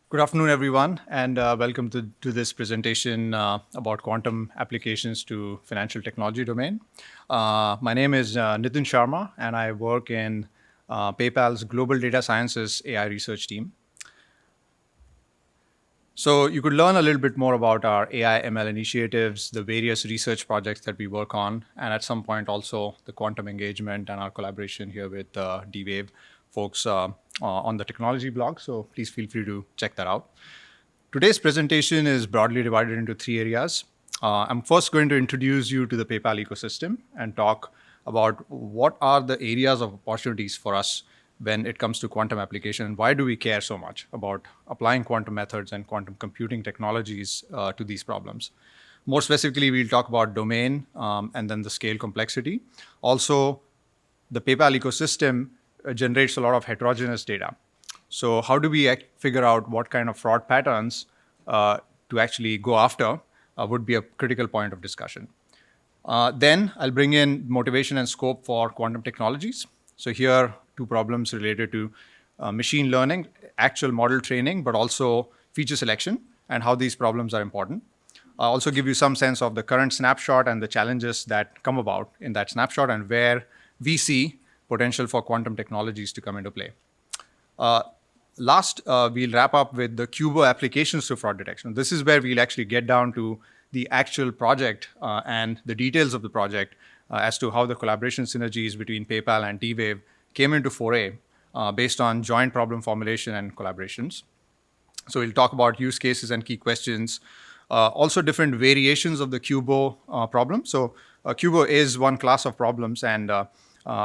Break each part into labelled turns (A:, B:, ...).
A: Good afternoon, everyone, and welcome to this presentation about quantum applications to financial technology domain. My name is Nitin Sharma, and I work in PayPal's Global Data Sciences AI research team. So you could learn a little bit more about our AI ML initiatives, the various research projects that we work on, and at some point also the quantum engagement and our collaboration here with D-Wave folks on the technology blog. So please feel free to check that out. Today's presentation is broadly divided into three areas. I'm first going to introduce you to the PayPal ecosystem and talk about what are the areas of opportunities for us when it comes to quantum application, and why do we care so much about applying quantum methods and quantum computing technologies to these problems. More specifically, we'll talk about domain and then the scale complexity. Also, the PayPal ecosystem generates a lot of heterogeneous data. So how do we figure out what kind of fraud patterns to actually go after would be a critical point of discussion. Then I'll bring in motivation and scope for quantum technologies. So here, two problems related to machine learning, actual model training, but also feature selection and how these problems are important. I'll also give you some sense of the current snapshot and the challenges that come about in that snapshot and where we see potential for quantum technologies to come into play. Last, we'll wrap up with the Cubo applications to fraud detection. This is where we'll actually get down to the actual project and the details of the project as to how the collaboration synergies between PayPal and D-Wave came into foray based on joint problem formulation and collaborations. So we'll talk about use cases and key questions. Also different variations of the Cubo problem. So Cubo is one class of problems, and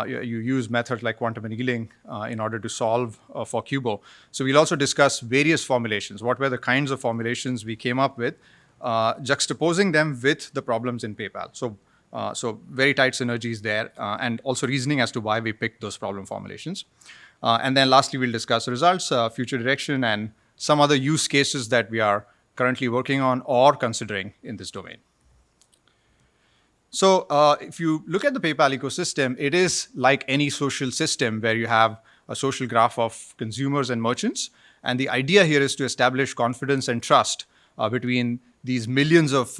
A: you use methods like quantum annealing in order to solve for Cubo. So we'll also discuss various formulations. What were the kinds of formulations we came up with, juxtaposing them with the problems in PayPal. So very tight synergies there, and also reasoning as to why we picked those problem formulations. And then lastly, we'll discuss results, future direction, and some other use cases that we are currently working on or considering in this domain. So if you look at the PayPal ecosystem, it is like any social system where you have a social graph of consumers and merchants. And the idea here is to establish confidence and trust between these millions of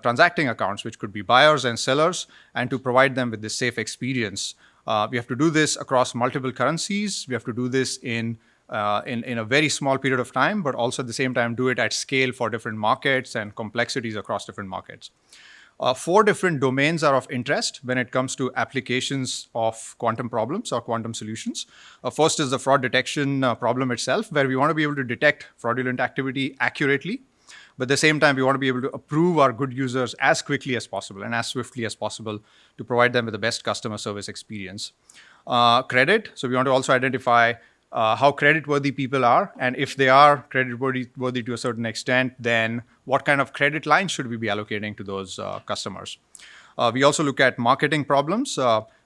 A: transacting accounts, which could be buyers and sellers, and to provide them with this safe experience. We have to do this across multiple currencies. We have to do this in a very small period of time, but also at the same time do it at scale for different markets and complexities across different markets. Four different domains are of interest when it comes to applications of quantum problems or quantum solutions. First is the fraud detection problem itself, where we want to be able to detect fraudulent activity accurately. But at the same time, we want to be able to approve our good users as quickly as possible and as swiftly as possible to provide them with the best customer service experience. Credit, so we want to also identify how creditworthy people are, and if they are creditworthy to a certain extent, then what kind of credit lines should we be allocating to those customers? We also look at marketing problems,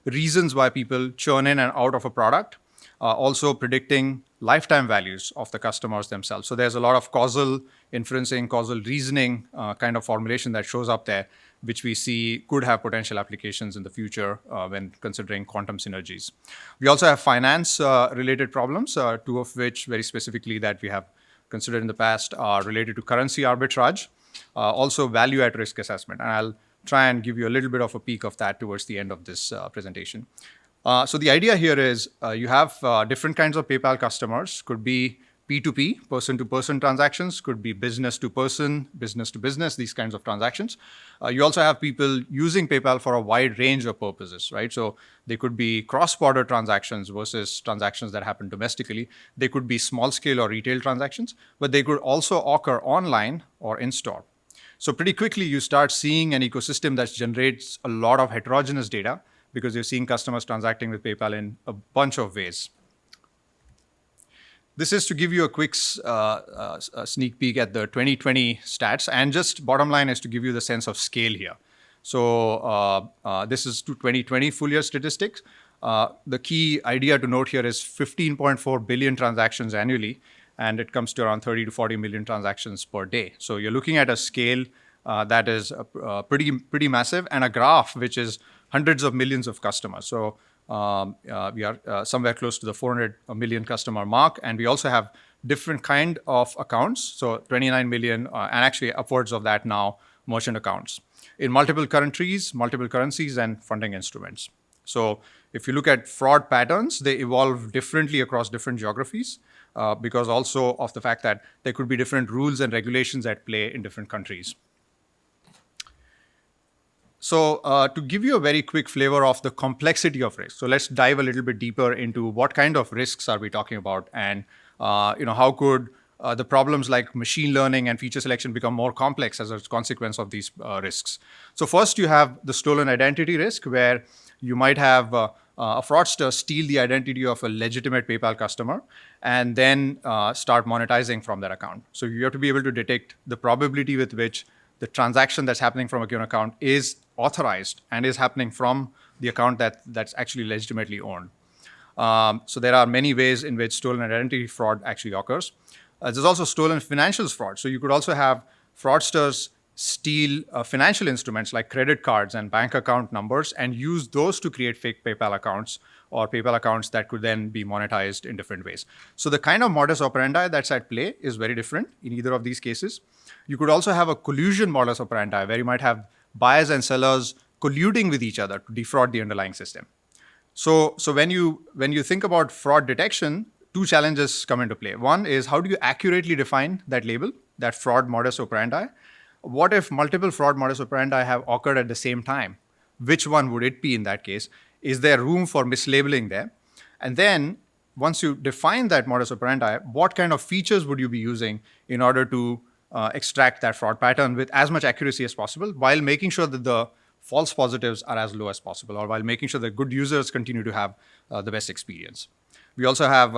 A: reasons why people churn in and out of a product, also predicting lifetime values of the customers themselves. So there's a lot of causal inferencing, causal reasoning kind of formulation that shows up there, which we see could have potential applications in the future when considering quantum synergies. We also have finance-related problems, two of which very specifically that we have considered in the past are related to currency arbitrage, also value at risk assessment. And I'll try and give you a little bit of a peek of that towards the end of this presentation. So the idea here is you have different kinds of PayPal customers, could be P2P, person-to-person transactions, could be business-to-person, business-to-business, these kinds of transactions. You also have people using PayPal for a wide range of purposes, right? So they could be cross-border transactions versus transactions that happen domestically. They could be small-scale or retail transactions, but they could also occur online or in-store. So pretty quickly, you start seeing an ecosystem that generates a lot of heterogeneous data because you're seeing customers transacting with PayPal in a bunch of ways. This is to give you a quick sneak peek at the 2020 stats, and just bottom line is to give you the sense of scale here. So this is to 2020 full year statistics. The key idea to note here is 15.4 billion transactions annually, and it comes to around 30 to 40 million transactions per day. So you're looking at a scale that is pretty massive, and a graph which is hundreds of millions of customers. So We are somewhere close to the 400 million customer mark, and we also have different kind of accounts, so 29 million, and actually upwards of that now, merchant accounts in multiple countries, multiple currencies, and funding instruments. So if you look at fraud patterns, they evolve differently across different geographies because also of the fact that there could be different rules and regulations at play in different countries. So to give you a very quick flavor of the complexity of risk, so let's dive a little bit deeper into what kind of risks are we talking about, and how could the problems like machine learning and feature selection become more complex as a consequence of these risks. So first you have the stolen identity risk, where you might have a fraudster steal the identity of a legitimate PayPal customer and then start monetizing from that account. So you have to be able to detect the probability with which the transaction that's happening from a given account is authorized and is happening from the account that's actually legitimately owned. So there are many ways in which stolen identity fraud actually occurs. There's also stolen financials fraud. So you could also have fraudsters steal financial instruments like credit cards and bank account numbers and use those to create fake PayPal accounts or PayPal accounts that could then be monetized in different ways. So the kind of modus operandi that's at play is very different in either of these cases. You could also have a collusion modus operandi where you might have buyers and sellers colluding with each other to defraud the underlying system. So when you think about fraud detection, two challenges come into play. One is, how do you accurately define that label, that fraud modus operandi? What if multiple fraud modus operandi have occurred at the same time? Which one would it be in that case? Is there room for mislabeling there? And then once you define that modus operandi, what kind of features would you be using in order to extract that fraud pattern with as much accuracy as possible, while making sure that the false positives are as low as possible, or while making sure that good users continue to have the best experience? We also have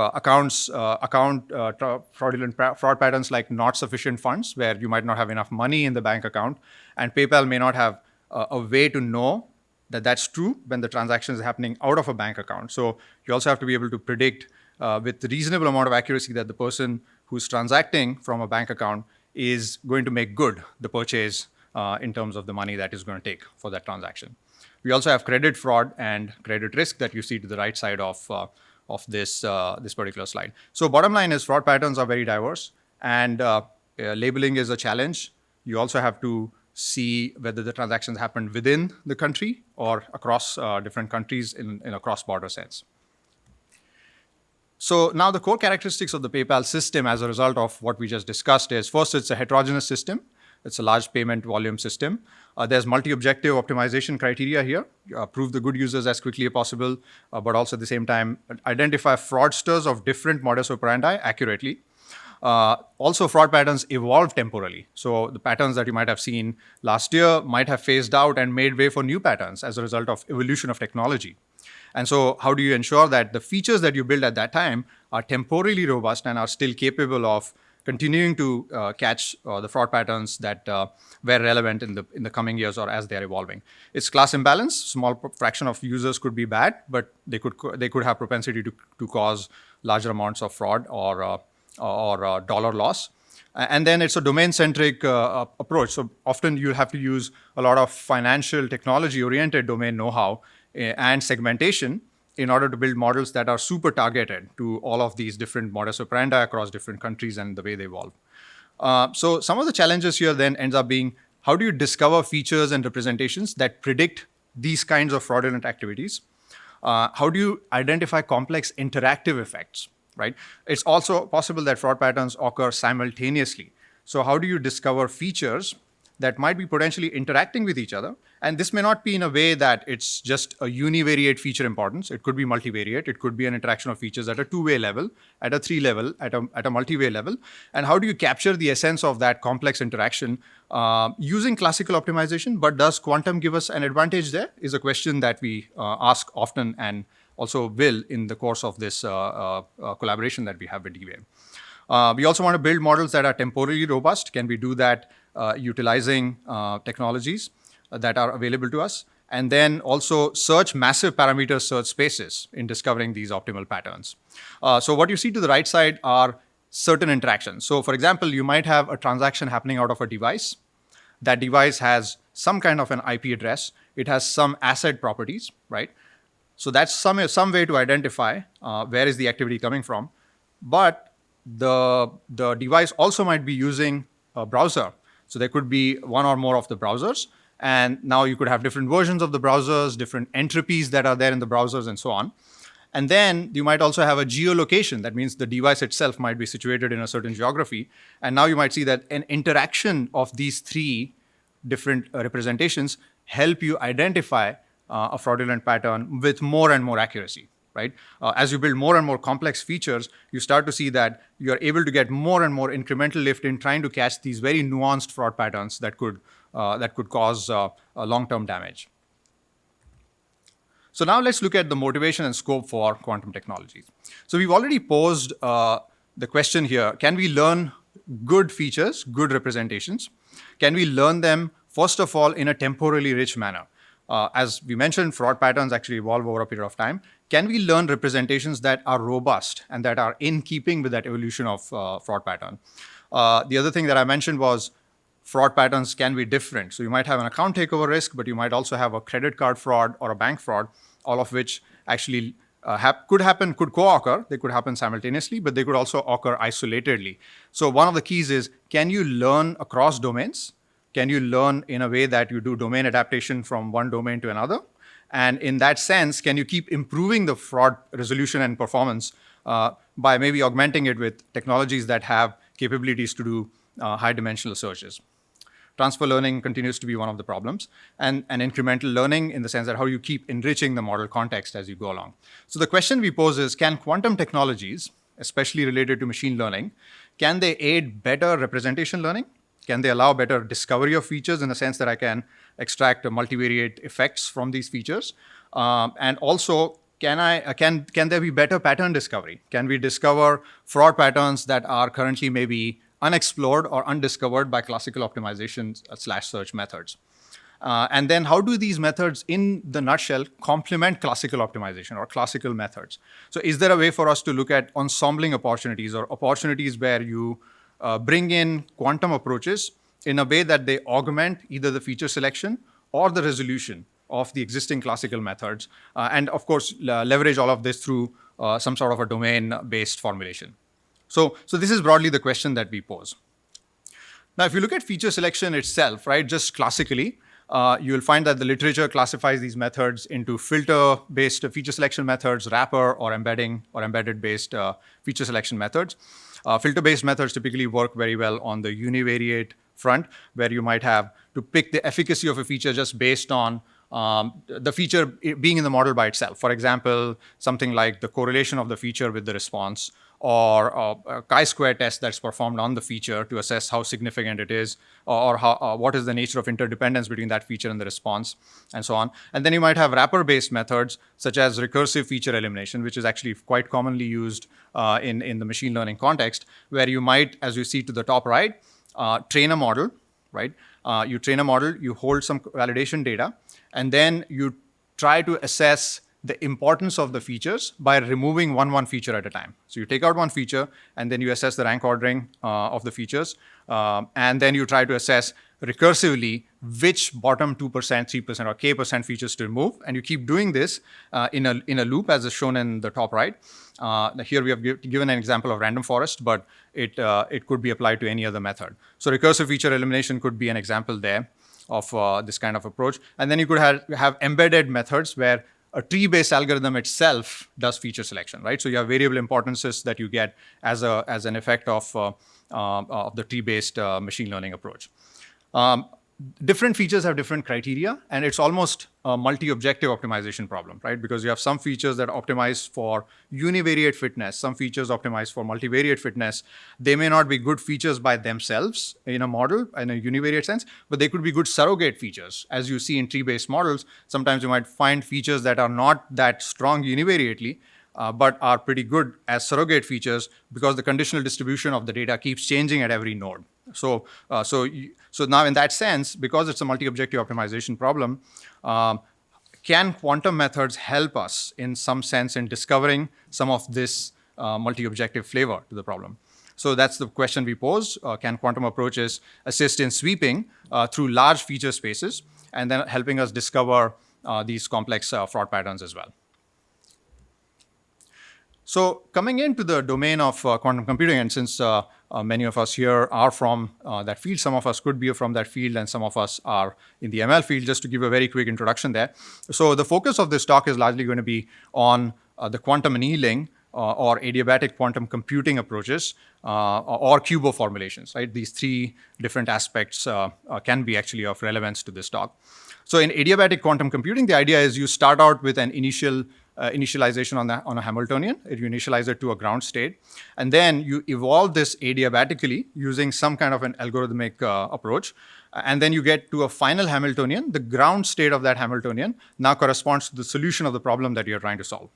A: fraudulent fraud patterns like not sufficient funds, where you might not have enough money in the bank account, and PayPal may not have a way to know that that's true when the transaction is happening out of a bank account. So you also have to be able to predict with reasonable amount of accuracy that the person who's transacting from a bank account is going to make good the purchase in terms of the money that is going to take for that transaction. We also have credit fraud and credit risk that you see to the right side of this particular slide. So bottom line is, fraud patterns are very diverse, and labeling is a challenge. You also have to see whether the transactions happened within the country or across different countries in a cross-border sense. So now the core characteristics of the PayPal system as a result of what we just discussed is, first, it's a heterogeneous system. It's a large payment volume system. There's multi-objective optimization criteria here. Prove the good users as quickly as possible, but also at the same time, identify fraudsters of different modus operandi accurately. Also, fraud patterns evolve temporally. So the patterns that you might have seen last year might have phased out and made way for new patterns as a result of evolution of technology. And so how do you ensure that the features that you build at that time are temporally robust and are still capable of continuing to catch the fraud patterns that were relevant in the coming years or as they are evolving? It's class imbalance. Small fraction of users could be bad, but they could have propensity to cause larger amounts of fraud or dollar loss. And then it's a domain-centric approach. So often you have to use a lot of financial technology-oriented domain know-how and segmentation in order to build models that are super targeted to all of these different modus operandi across different countries and the way they evolve. So some of the challenges here then ends up being, how do you discover features and representations that predict these kinds of fraudulent activities? How do you identify complex interactive effects, right? It's also possible that fraud patterns occur simultaneously. So how do you discover features that might be potentially interacting with each other? And this may not be in a way that it's just a univariate feature importance. It could be multivariate. It could be an interaction of features at a two-way level, at a three level, at a multi-way level. And how do you capture the essence of that complex interaction using classical optimization? But does quantum give us an advantage there? Is a question that we ask often and also will in the course of this collaboration that we have with D-Wave. We also want to build models that are temporally robust. Can we do that utilizing technologies that are available to us? And then also search massive parameter search spaces in discovering these optimal patterns. So what you see to the right side are certain interactions. So for example, you might have a transaction happening out of a device. That device has some kind of an IP address. It has some asset properties, right? So that's some way to identify where is the activity coming from. But the device also might be using a browser. So there could be one or more of the browsers. And now you could have different versions of the browsers, different entropies that are there in the browsers, and so on. And then you might also have a geolocation. That means the device itself might be situated in a certain geography. And now you might see that an interaction of these three different representations help you identify a fraudulent pattern with more and more accuracy, right? As you build more and more complex features, you start to see that you're able to get more and more incremental lift in trying to catch these very nuanced fraud patterns that could cause long-term damage. So now let's look at the motivation and scope for quantum technologies. So we've already posed the question here, can we learn good features, good representations? Can we learn them, first of all, in a temporally rich manner? As we mentioned, fraud patterns actually evolve over a period of time. Can we learn representations that are robust and that are in keeping with that evolution of fraud pattern? The other thing that I mentioned was fraud patterns can be different. So you might have an account takeover risk, but you might also have a credit card fraud or a bank fraud, all of which actually could co-occur. They could happen simultaneously, but they could also occur isolatedly. So one of the keys is, can you learn across domains? Can you learn in a way that you do domain adaptation from one domain to another? And in that sense, can you keep improving the fraud resolution and performance by maybe augmenting it with technologies that have capabilities to do high dimensional searches? Transfer learning continues to be one of the problems, and incremental learning in the sense that how you keep enriching the model context as you go along. So the question we pose is, can quantum technologies, especially related to machine learning, can they aid better representation learning? Can they allow better discovery of features in the sense that I can extract multivariate effects from these features? And also, can there be better pattern discovery? Can we discover fraud patterns that are currently maybe unexplored or undiscovered by classical optimization / search methods? And then how do these methods, in the nutshell, complement classical optimization or classical methods? So is there a way for us to look at ensembling opportunities or opportunities where you bring in quantum approaches in a way that they augment either the feature selection or the resolution of the existing classical methods, and of course, leverage all of this through some sort of a domain-based formulation? So this is broadly the question that we pose. Now, if you look at feature selection itself, right, just classically, you'll find that the literature classifies these methods into filter-based feature selection methods, wrapper or embedding or embedded-based feature selection methods. Filter-based methods typically work very well on the univariate front, where you might have to pick the efficacy of a feature just based on the feature being in the model by itself. For example, something like the correlation of the feature with the response, or a chi-square test that's performed on the feature to assess how significant it is, or what is the nature of interdependence between that feature and the response, and so on. And then you might have wrapper-based methods, such as recursive feature elimination, which is actually quite commonly used in the machine learning context, where you might, as you see to the top right, train a model, right? You train a model, you hold some validation data, and then you try to assess the importance of the features by removing one feature at a time. So you take out one feature, and then you assess the rank ordering of the features, and then you try to assess recursively which bottom 2%, 3%, or k% features to remove, and you keep doing this in a loop, as is shown in the top right. Here we have given an example of random forest, but it could be applied to any other method. So recursive feature elimination could be an example there of this kind of approach. And then you could have embedded methods where a tree-based algorithm itself does feature selection, right? So you have variable importances that you get as an effect of the tree-based machine learning approach. Different features have different criteria, and it's almost a multi-objective optimization problem, right? Because you have some features that optimize for univariate fitness, some features optimize for multivariate fitness. They may not be good features by themselves in a model, in a univariate sense, but they could be good surrogate features. As you see in tree-based models, sometimes you might find features that are not that strong univariately, but are pretty good as surrogate features because the conditional distribution of the data keeps changing at every node. So now in that sense, because it's a multi-objective optimization problem, can quantum methods help us in some sense in discovering some of this multi-objective flavor to the problem? So that's the question we pose. Can quantum approaches assist in sweeping through large feature spaces and then helping us discover these complex fraud patterns as well? So coming into the domain of quantum computing, and since many of us here are from that field, some of us could be from that field, and some of us are in the ML field, just to give a very quick introduction there. So the focus of this talk is largely going to be on the quantum annealing or adiabatic quantum computing approaches or QUBO formulations, right? These three different aspects can be actually of relevance to this talk. So in adiabatic quantum computing, the idea is you start out with an initialization on a Hamiltonian. You initialize it to a ground state, and then you evolve this adiabatically using some kind of an algorithmic approach. And then you get to a final Hamiltonian. The ground state of that Hamiltonian now corresponds to the solution of the problem that you're trying to solve.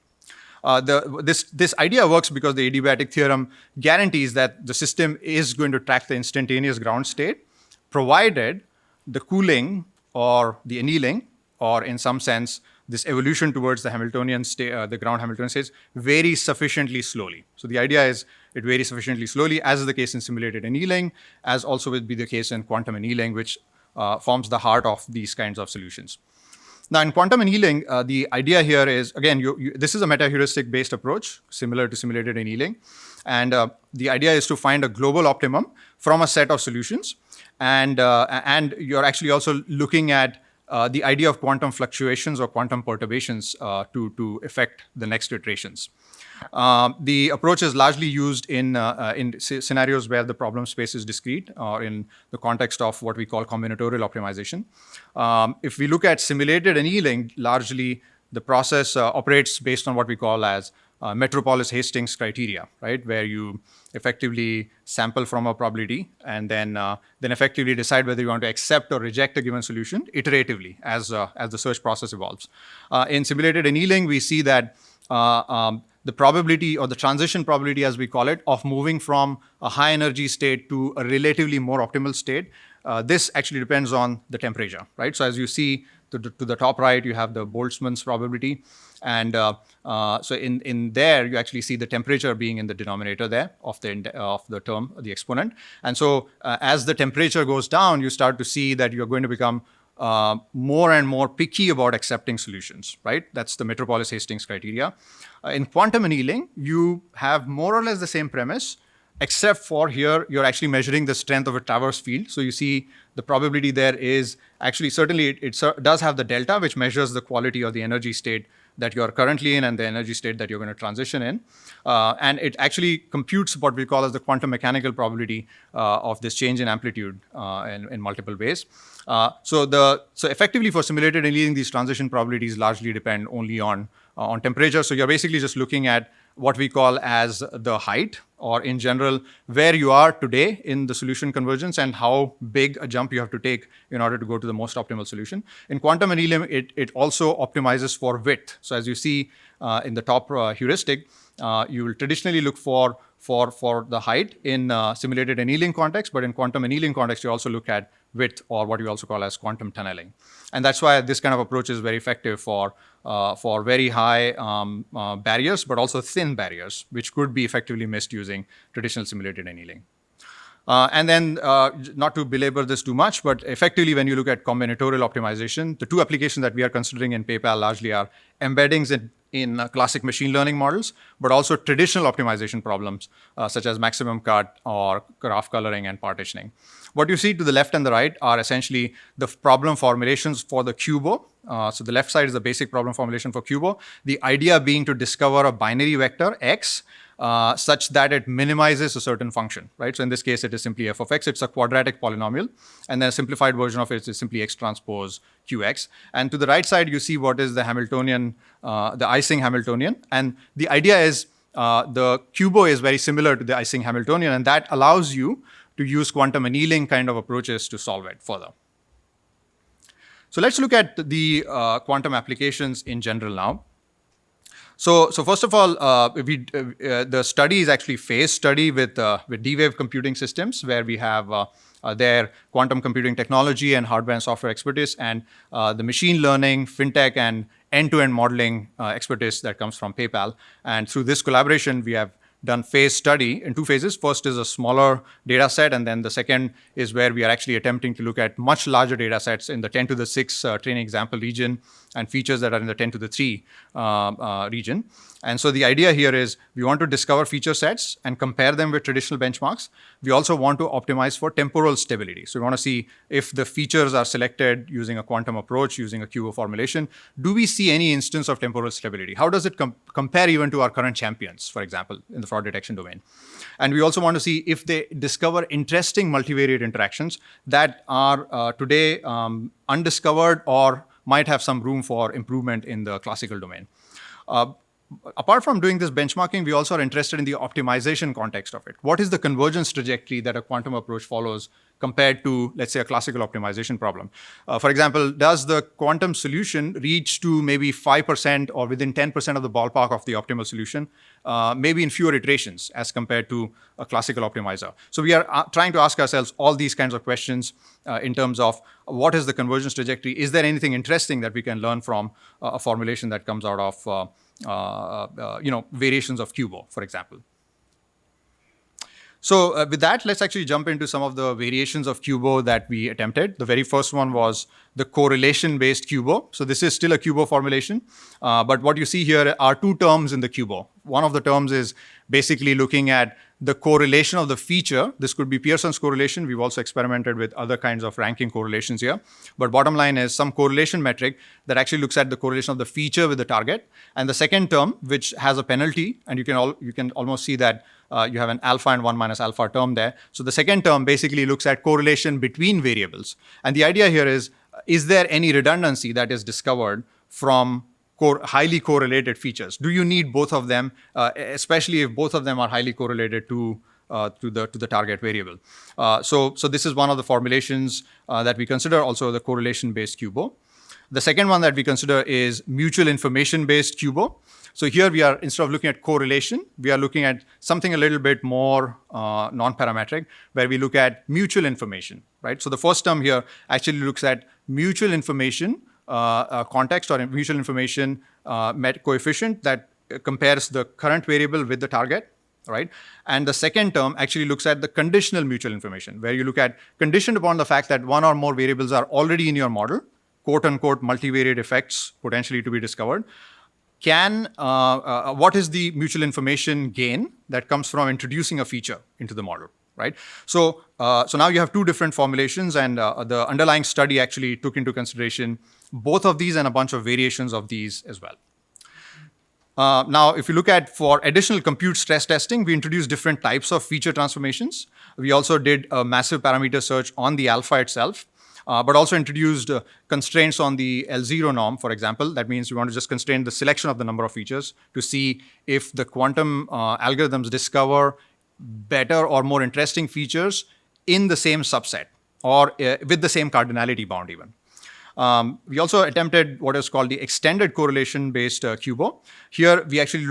A: This idea works because the adiabatic theorem guarantees that the system is going to track the instantaneous ground state, provided the cooling or the annealing, or in some sense, this evolution towards the Hamiltonian state, the ground Hamiltonian states, varies sufficiently slowly. So the idea is it varies sufficiently slowly, as is the case in simulated annealing, as also would be the case in quantum annealing, which forms the heart of these kinds of solutions. Now, in quantum annealing, the idea here is, again, this is a meta-heuristic based approach, similar to simulated annealing. And the idea is to find a global optimum from a set of solutions. And you're actually also looking at the idea of quantum fluctuations or quantum perturbations to affect the next iterations. The approach is largely used in scenarios where the problem space is discrete, or in the context of what we call combinatorial optimization. If we look at simulated annealing, largely the process operates based on what we call as Metropolis-Hastings criteria, right? Where you effectively sample from a probability and then effectively decide whether you want to accept or reject a given solution iteratively as the search process evolves. In simulated annealing, we see that the probability, or the transition probability as we call it, of moving from a high energy state to a relatively more optimal state, this actually depends on the temperature, right? So as you see to the top right, you have the Boltzmann's probability. And so in there, you actually see the temperature being in the denominator there of the term, the exponent. And so as the temperature goes down, you start to see that you're going to become more and more picky about accepting solutions, right? That's the Metropolis-Hastings criteria. In quantum annealing, you have more or less the same premise, except for here, you're actually measuring the strength of a traverse field. So you see the probability there is actually, certainly it does have the delta, which measures the quality or the energy state that you're currently in and the energy state that you're going to transition in. And it actually computes what we call as the quantum mechanical probability of this change in amplitude in multiple ways. So effectively for simulated annealing, these transition probabilities largely depend only on temperature. So you're basically just looking at what we call as the height, or in general, where you are today in the solution convergence and how big a jump you have to take in order to go to the most optimal solution. In quantum annealing, it also optimizes for width. So as you see in the top heuristic, you will traditionally look for the height in simulated annealing context, but in quantum annealing context, you also look at width, or what we also call as quantum tunneling. And that's why this kind of approach is very effective for very high barriers, but also thin barriers, which could be effectively missed using traditional simulated annealing. And then, not to belabor this too much, but effectively when you look at combinatorial optimization, the two applications that we are considering in PayPal largely are embeddings in classic machine learning models, but also traditional optimization problems, such as maximum cut or graph coloring and partitioning. What you see to the left and the right are essentially the problem formulations for the QUBO. So the left side is the basic problem formulation for QUBO. The idea being to discover a binary vector, x, such that it minimizes a certain function, right? So in this case, it is simply f of x. It's a quadratic polynomial. And then a simplified version of it is simply x transpose qx. And to the right side, you see what is the Hamiltonian, the Ising Hamiltonian. And the idea is the QUBO is very similar to the Ising Hamiltonian, and that allows you to use quantum annealing kind of approaches to solve it further. So let's look at the quantum applications in general now. So first of all, the study is actually phase study with D-Wave computing systems, where we have their quantum computing technology and hardware and software expertise, and the machine learning, fintech, and end-to-end modeling expertise that comes from PayPal. And through this collaboration, we have done phase study in 2 phases. First is a smaller data set, and then the second is where we are actually attempting to look at much larger data sets in the 10 to the 6 training example region and features that are in the 10 to the 3 region. And so the idea here is we want to discover feature sets and compare them with traditional benchmarks. We also want to optimize for temporal stability. So we want to see if the features are selected using a quantum approach, using a QO formulation. Do we see any instance of temporal stability? How does it compare even to our current champions, for example, in the fraud detection domain? And we also want to see if they discover interesting multivariate interactions that are today undiscovered or might have some room for improvement in the classical domain. Apart from doing this benchmarking, we also are interested in the optimization context of it. What is the convergence trajectory that a quantum approach follows compared to, let's say, a classical optimization problem? For example, does the quantum solution reach to maybe 5% or within 10% of the ballpark of the optimal solution, maybe in fewer iterations as compared to a classical optimizer? So we are trying to ask ourselves all these kinds of questions in terms of what is the convergence trajectory? Is there anything interesting that we can learn from a formulation that comes out of variations of QUBO, for example? So with that, let's actually jump into some of the variations of QUBO that we attempted. The very first one was the correlation-based QUBO. So this is still a QUBO formulation, but what you see here are 2 terms in the QUBO. One of the terms is basically looking at the correlation of the feature. This could be Pearson's correlation. We've also experimented with other kinds of ranking correlations here. But bottom line is some correlation metric that actually looks at the correlation of the feature with the target. And the second term, which has a penalty, and you can almost see that you have an alpha and 1 minus alpha term there. So the second term basically looks at correlation between variables. And the idea here is there any redundancy that is discovered from highly correlated features? Do you need both of them, especially if both of them are highly correlated to the target variable? So this is one of the formulations that we consider, also the correlation-based QUBO. The second one that we consider is mutual information-based QUBO. So here we are, instead of looking at correlation, we are looking at something a little bit more non-parametric, where we look at mutual information, right? So the first term here actually looks at mutual information context or mutual information coefficient that compares the current variable with the target, right? And the second term actually looks at the conditional mutual information, where you look at conditioned upon the fact that one or more variables are already in your model, quote unquote multivariate effects potentially to be discovered. What is the mutual information gain that comes from introducing a feature into the model, right? So now you have 2 different formulations, and the underlying study actually took into consideration both of these and a bunch of variations of these as well. Now, if you look at for additional compute stress testing, we introduced different types of feature transformations. We also did a massive parameter search on the alpha itself, but also introduced constraints on the L0 norm, for example. That means we want to just constrain the selection of the number of features to see if the quantum algorithms discover better or more interesting features in the same subset or with the same cardinality bound even. We also attempted what is called the extended correlation-based QUBO. Here, we actually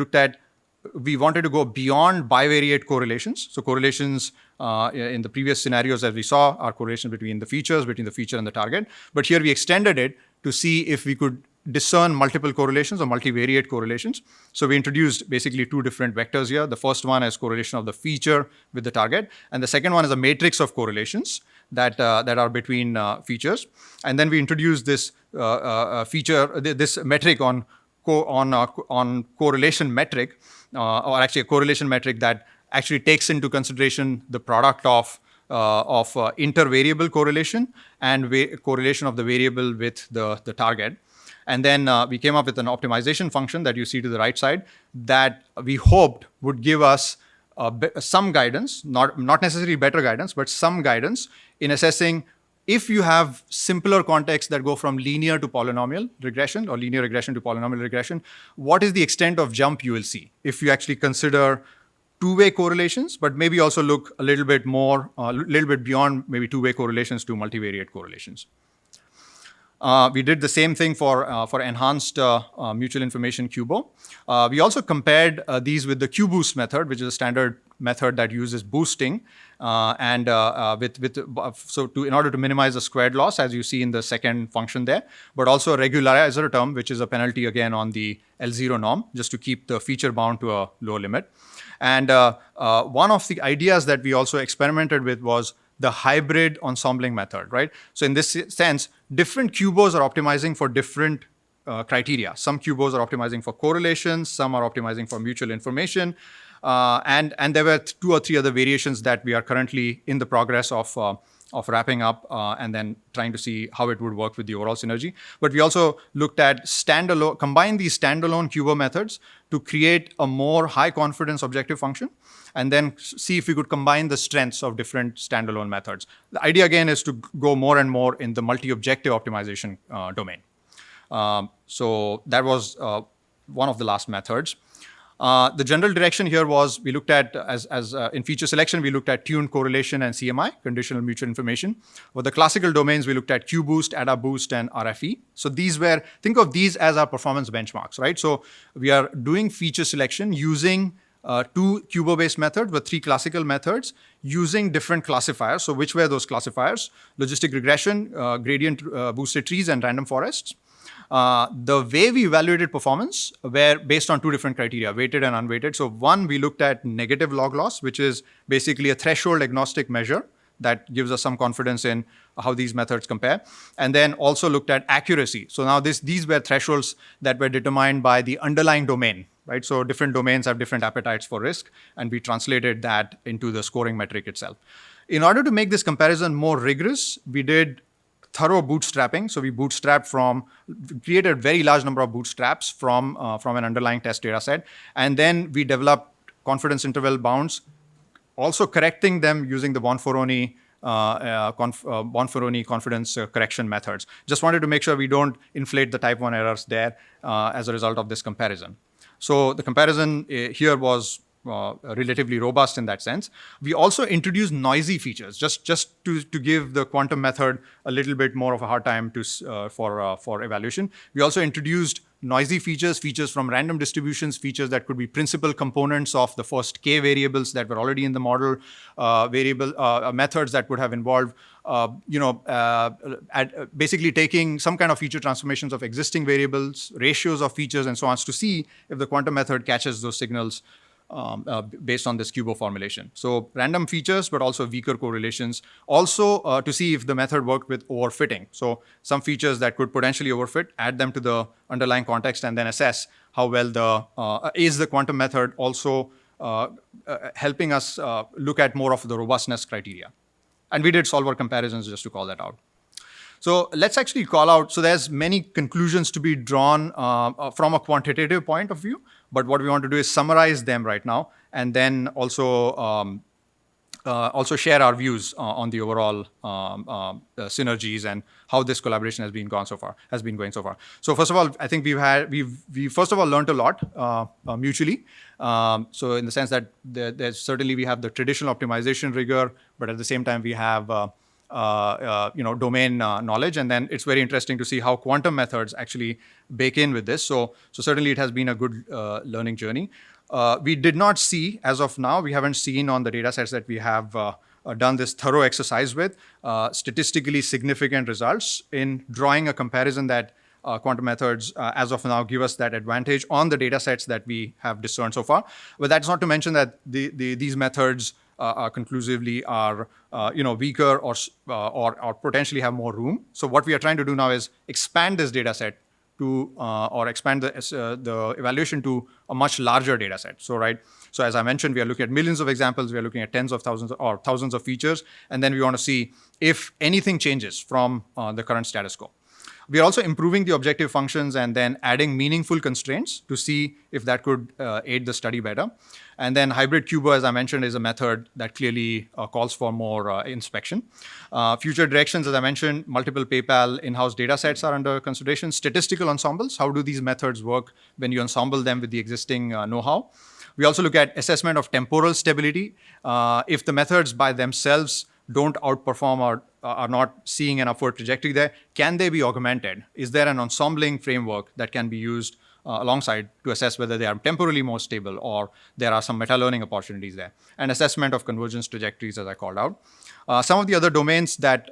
A: we wanted to go beyond bivariate correlations. So correlations in the previous scenarios that we saw are correlations between the feature and the target. But here we extended it to see if we could discern multiple correlations or multivariate correlations. So we introduced basically 2 different vectors here. The first one is correlation of the feature with the target, and the second one is a matrix of correlations that are between features. And then we introduced this this metric on correlation metric, or actually a correlation metric that actually takes into consideration the product of intervariable correlation and correlation of the variable with the target. And then we came up with an optimization function that you see to the right side that we hoped would give us some guidance, not necessarily better guidance, but some guidance in assessing if you have simpler contexts that go from linear to polynomial regression or linear regression to polynomial regression, what is the extent of jump you will see if you actually consider 2-way correlations, but maybe also look a little bit more, a little bit beyond maybe 2-way correlations to multivariate correlations. We did the same thing for enhanced mutual information QUBO. We also compared these with the QBoost method, which is a standard method that uses boosting, in order to minimize the squared loss, as you see in the second function there, but also a regularizer term, which is a penalty again on the L0 norm, just to keep the feature bound to a low limit. And one of the ideas that we also experimented with was the hybrid ensembling method, right? So in this sense, different QUBOs are optimizing for different criteria. Some QUBOs are optimizing for correlations, some are optimizing for mutual information, and there were 2 or 3 other variations that we are currently in the progress of wrapping up and then trying to see how it would work with the overall synergy. But we also looked at combine these standalone QUBO methods to create a more high confidence objective function, and then see if we could combine the strengths of different standalone methods. The idea again is to go more and more in the multi-objective optimization domain. So that was one of the last methods. The general direction here was we looked at, in feature selection, we looked at tuned correlation and CMI, conditional mutual information. For the classical domains, we looked at QBoost, AdaBoost, and RFE. So think of these as our performance benchmarks, right? So we are doing feature selection using 2 QUBO-based methods with 3 classical methods using different classifiers. So which were those classifiers? Logistic regression, gradient boosted trees, and random forests. The way we evaluated performance were based on 2 different criteria, weighted and unweighted. So one, we looked at negative log loss, which is basically a threshold agnostic measure that gives us some confidence in how these methods compare. And then also looked at accuracy. So now these were thresholds that were determined by the underlying domain, right? So different domains have different appetites for risk, and we translated that into the scoring metric itself. In order to make this comparison more rigorous, we did thorough bootstrapping. So we created a very large number of bootstraps from an underlying test data set. And then we developed confidence interval bounds, also correcting them using the Bonferroni confidence correction methods. Just wanted to make sure we don't inflate the type 1 errors there as a result of this comparison. So the comparison here was relatively robust in that sense. We also introduced noisy features, just to give the quantum method a little bit more of a hard time for evaluation. We also introduced noisy features from random distributions, features that could be principal components of the first K variables that were already in the model, methods that would have involved basically taking some kind of feature transformations of existing variables, ratios of features, and so on, to see if the quantum method catches those signals based on this QUBO formulation. So random features, but also weaker correlations. Also to see if the method worked with overfitting. So some features that could potentially overfit, add them to the underlying context, and then assess how well is the quantum method also helping us look at more of the robustness criteria. And we did solver comparisons just to call that out. So let's actually call out, so there's many conclusions to be drawn from a quantitative point of view, but what we want to do is summarize them right now, and then also share our views on the overall synergies and how this collaboration has been going so far. So first of all, I think we first of all learned a lot mutually. So in the sense that there's certainly we have the traditional optimization rigor, but at the same time we have domain knowledge, and then it's very interesting to see how quantum methods actually bake in with this. So certainly it has been a good learning journey. We did not see, as of now, we haven't seen on the data sets that we have done this thorough exercise with, statistically significant results in drawing a comparison that quantum methods, as of now, give us that advantage on the data sets that we have discerned so far. But that's not to mention that these methods conclusively are weaker or potentially have more room. So what we are trying to do now is expand this data set to or expand the evaluation to a much larger data set. So as I mentioned, we are looking at millions of examples. We are looking at tens of thousands or thousands of features, and then we want to see if anything changes from the current status quo. We are also improving the objective functions and then adding meaningful constraints to see if that could aid the study better. And then hybrid QUBO, as I mentioned, is a method that clearly calls for more inspection. Future directions, as I mentioned, multiple PayPal in-house data sets are under consideration. Statistical ensembles, how do these methods work when you ensemble them with the existing know-how? We also look at assessment of temporal stability. If the methods by themselves don't outperform or are not seeing an upward trajectory there, can they be augmented? Is there an ensembling framework that can be used alongside to assess whether they are temporally more stable or there are some meta-learning opportunities there. And assessment of convergence trajectories, as I called out. Some of the other domains that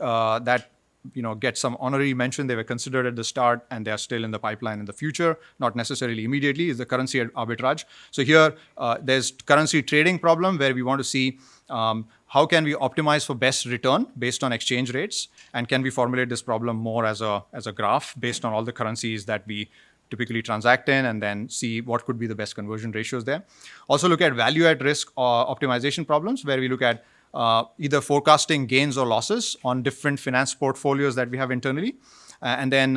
A: get some honorary mention, they were considered at the start and they are still in the pipeline in the future, not necessarily immediately, is the currency arbitrage. So here, there's currency trading problem where we want to see how can we optimize for best return based on exchange rates, and can we formulate this problem more as a graph based on all the currencies that we typically transact in, and then see what could be the best conversion ratios there. Also look at value at risk optimization problems, where we look at either forecasting gains or losses on different finance portfolios that we have internally. And then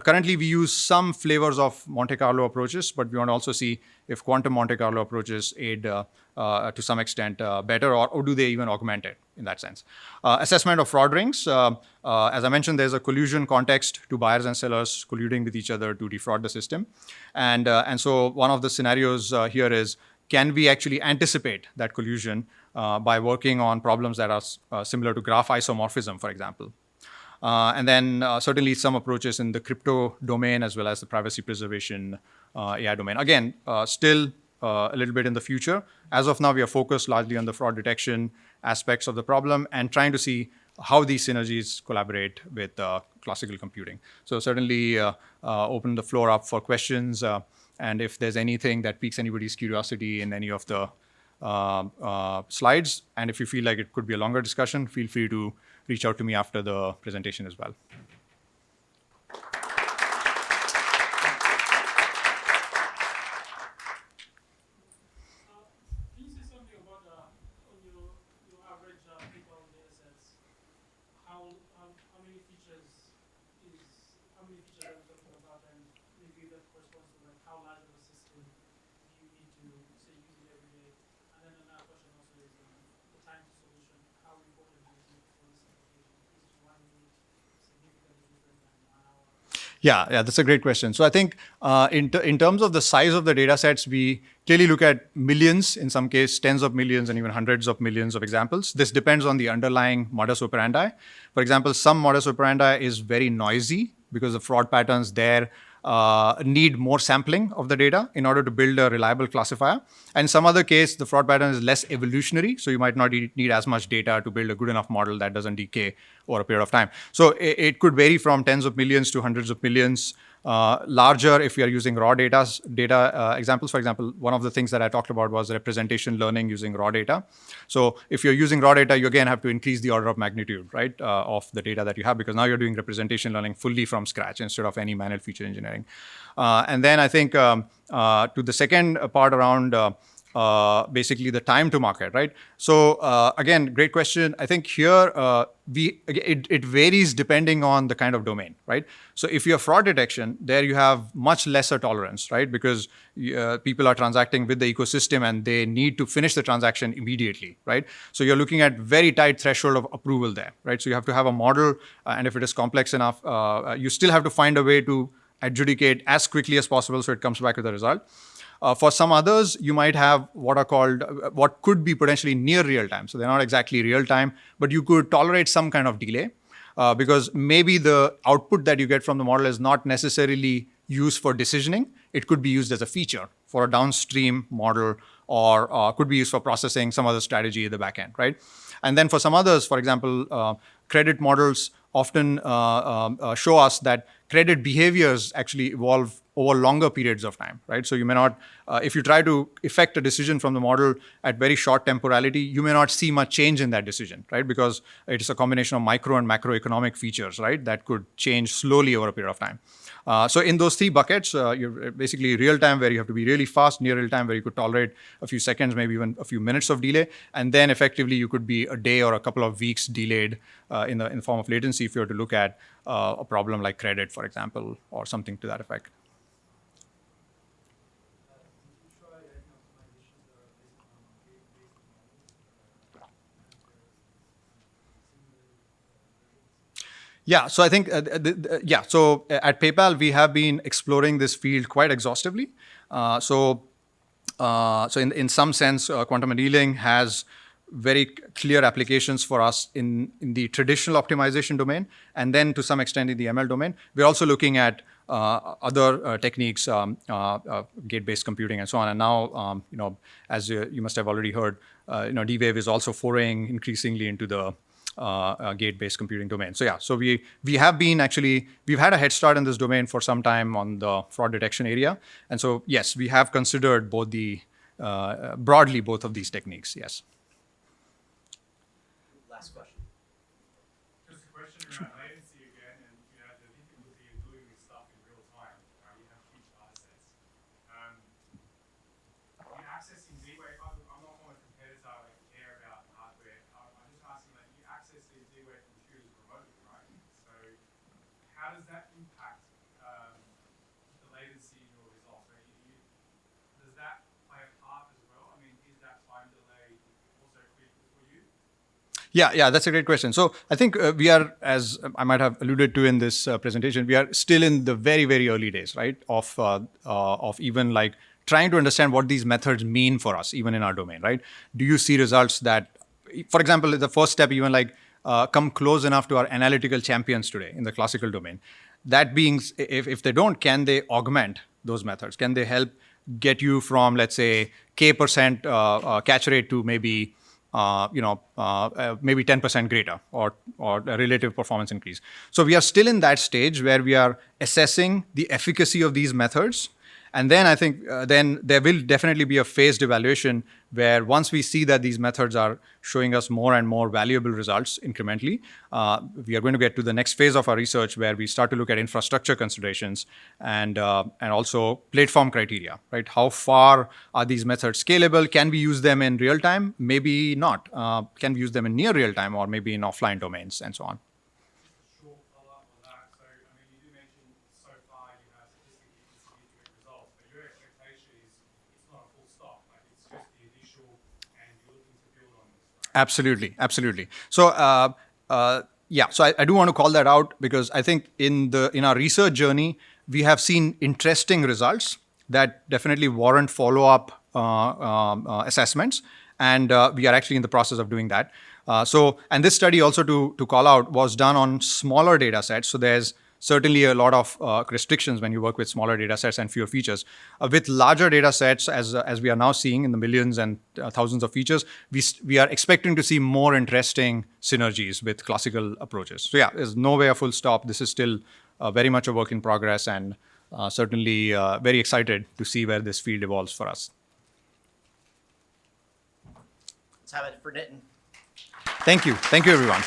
A: currently we use some flavors of Monte Carlo approaches, but we want to also see if quantum Monte Carlo approaches aid to some extent better, or do they even augment it in that sense. Assessment of fraud rings. As I mentioned, there's a collusion context to buyers and sellers colluding with each other to defraud the system. And so one of the scenarios here is, can we actually anticipate that collusion by working on problems that are similar to graph isomorphism, for example. And then certainly some approaches in the crypto domain as well as the privacy preservation AI domain. Again, still a little bit in the future. As of now, we are focused largely on the fraud detection aspects of the problem and trying to see how these synergies collaborate with classical computing. So certainly open the floor up for questions. And if there's anything that piques anybody's curiosity in any of the slides, and if you feel like it could be a longer discussion, feel free to reach out to me after the presentation as well.
B: Can you say something about on your average PayPal data sets? How many features are we talking about, and maybe that corresponds to like how large of a system do you need to say use it every day? And then another question also is the time to solution. How important is it for this application? Is 1 minute significantly different than 1 hour?
A: Yeah, that's a great question. So I think in terms of the size of the data sets, we clearly look at millions, in some case tens of millions and even hundreds of millions of examples. This depends on the underlying modus operandi. For example, some modus operandi is very noisy because the fraud patterns there need more sampling of the data in order to build a reliable classifier. And in some other case, the fraud pattern is less evolutionary, so you might not need as much data to build a good enough model that doesn't decay over a period of time. So it could vary from tens of millions to hundreds of millions. Larger if we are using raw data examples. For example, one of the things that I talked about was representation learning using raw data. So if you're using raw data, you again have to increase the order of magnitude, right, of the data that you have, because now you're doing representation learning fully from scratch instead of any manual feature engineering. And then I think to the second part around basically the time to market, right? So again, great question. I think here it varies depending on the kind of domain, right? So if you have fraud detection, there you have much lesser tolerance, right? Because people are transacting with the ecosystem and they need to finish the transaction immediately, right? So you're looking at very tight threshold of approval there, right? So you have to have a model, and if it is complex enough, you still have to find a way to adjudicate as quickly as possible so it comes back with a result. For some others, you might have what are called, what could be potentially near real time. So they're not exactly real time, but you could tolerate some kind of delay because maybe the output that you get from the model is not necessarily used for decisioning. It could be used as a feature for a downstream model, or could be used for processing some other strategy at the back end, right? And then for some others, for example, credit models often show us that credit behaviors actually evolve over longer periods of time, right? So you may not, if you try to effect a decision from the model at very short temporality, you may not see much change in that decision, right? Because it's a combination of micro and macroeconomic features, right? That could change slowly over a period of time. So in those three buckets, you're basically real time where you have to be really fast, near real time where you could tolerate a few seconds, maybe even a few minutes of delay. And then effectively you could be a day or a couple of weeks delayed in the form of latency if you were to look at a problem like credit, for example, or something to that effect. Yeah, so I think, so at PayPal, we have been exploring this field quite exhaustively. So in some sense, quantum annealing has very clear applications for us in the traditional optimization domain, and then to some extent in the ML domain. We're also looking at other techniques, gate-based computing, and so on. And now, as you must have already heard, D-Wave is also foraying increasingly into the gate-based computing domain. So yeah, so we've had a head start in this domain for some time on the fraud detection area, and so yes, we have considered both broadly both of these techniques. Yes.
C: Last question.
D: Just a question around latency again, and the difficulty in doing this stuff in real time. You have huge data sets. You're accessing Z-Wave. I'm not from a competitor. I care about hardware. I'm just asking, you access these Z-Wave computers remotely, right? So how does that impact the latency in your results? Does that play a part as well? I mean, is that time delay also critical for you?
A: Yeah, that's a great question. So I think we are, as I might have alluded to in this presentation, we are still in the very, very early days, right, of even like trying to understand what these methods mean for us, even in our domain, right? Do you see results that, for example, the first step, even like come close enough to our analytical champions today in the classical domain? That being, if they don't, can they augment those methods? Can they help get you from, let's say, K% catch rate to maybe maybe 10% greater or a relative performance increase? So we are still in that stage where we are assessing the efficacy of these methods. And then I think then there will definitely be a phased evaluation where once we see that these methods are showing us more and more valuable results incrementally, we are going to get to the next phase of our research where we start to look at infrastructure considerations and also platform criteria, right? How far are these methods scalable? Can we use them in real time? Maybe not. Can we use them in near real time or maybe in offline domains and so on?
D: Short follow-up on that. So, I mean, you do mention so far you have statistically significant results, but your expectation is it's not a full stop. Like it's just the initial, and you're looking to build on this, right?
A: Absolutely. So so I do want to call that out because I think in our research journey we have seen interesting results that definitely warrant follow-up assessments, and we are actually in the process of doing that. And this study also to call out was done on smaller data sets. So there's certainly a lot of restrictions when you work with smaller data sets and fewer features. With larger data sets, as we are now seeing in the millions and thousands of features, we are expecting to see more interesting synergies with classical approaches. So yeah, there's no way a full stop. This is still very much a work in progress, and certainly very excited to see where this field evolves for us.
C: Let's have it for Nitin.
A: Thank you, everyone.